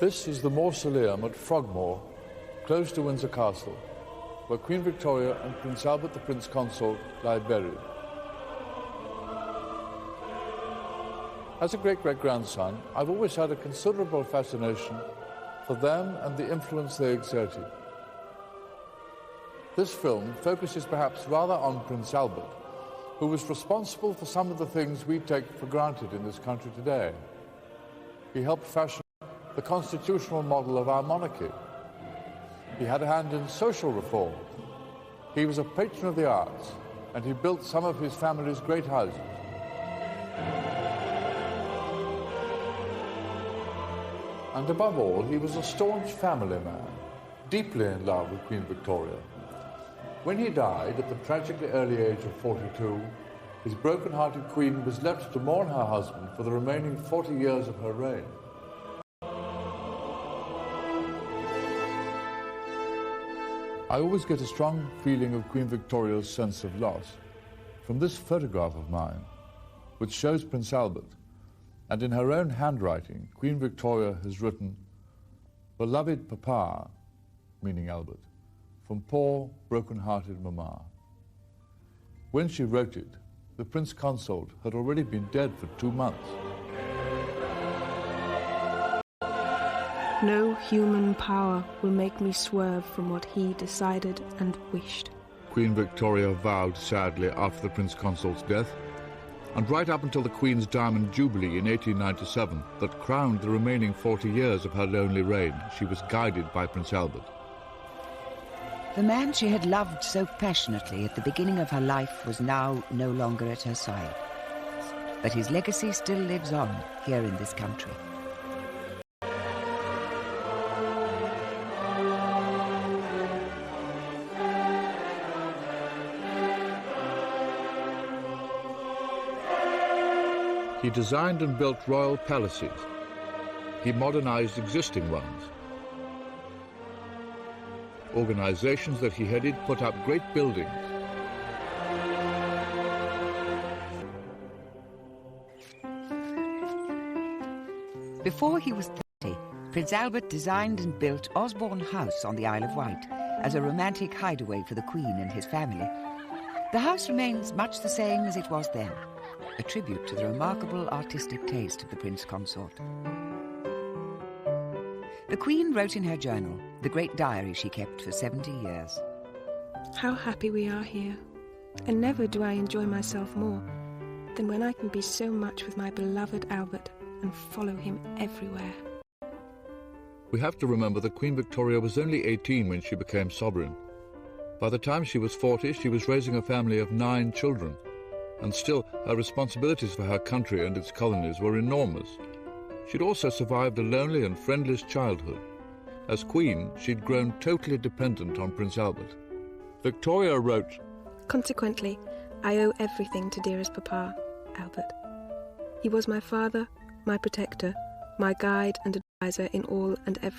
This is the mausoleum at Frogmore, close to Windsor Castle, where Queen Victoria and Prince Albert the Prince Consort lie buried. As a great-great-grandson, I've always had a considerable fascination for them and the influence they exerted. This film focuses perhaps rather on Prince Albert, who was responsible for some of the things we take for granted in this country today. He helped fashion the constitutional model of our monarchy. He had a hand in social reform. He was a patron of the arts, and he built some of his family's great houses. And above all, he was a staunch family man, deeply in love with Queen Victoria. When he died at the tragically early age of 42, his broken-hearted queen was left to mourn her husband for the remaining 40 years of her reign. I always get a strong feeling of Queen Victoria's sense of loss from this photograph of mine, which shows Prince Albert, and in her own handwriting, Queen Victoria has written, "Beloved Papa," meaning Albert, from poor, broken-hearted Mama. When she wrote it, the Prince Consort had already been dead for 2 months. No human power will make me swerve from what he decided and wished. Queen Victoria vowed sadly after the Prince Consort's death, and right up until the Queen's Diamond Jubilee in 1897 that crowned the remaining 40 years of her lonely reign, she was guided by Prince Albert. The man she had loved so passionately at the beginning of her life was now no longer at her side. But his legacy still lives on here in this country. He designed and built royal palaces. He modernized existing ones. Organizations that he headed put up great buildings. Before he was 30, Prince Albert designed and built Osborne House on the Isle of Wight as a romantic hideaway for the Queen and his family. The house remains much the same as it was then, a tribute to the remarkable artistic taste of the Prince Consort. The Queen wrote in her journal, the great diary she kept for 70 years. How happy we are here, and never do I enjoy myself more than when I can be so much with my beloved Albert and follow him everywhere. We have to remember that Queen Victoria was only 18 when she became sovereign. By the time she was 40, she was raising a family of 9 children, and still her responsibilities for her country and its colonies were enormous. She'd also survived a lonely and friendless childhood. As Queen, she'd grown totally dependent on Prince Albert. Victoria wrote, "Consequently, I owe everything to dearest Papa, Albert. He was my father, my protector, my guide and advisor in all and everything.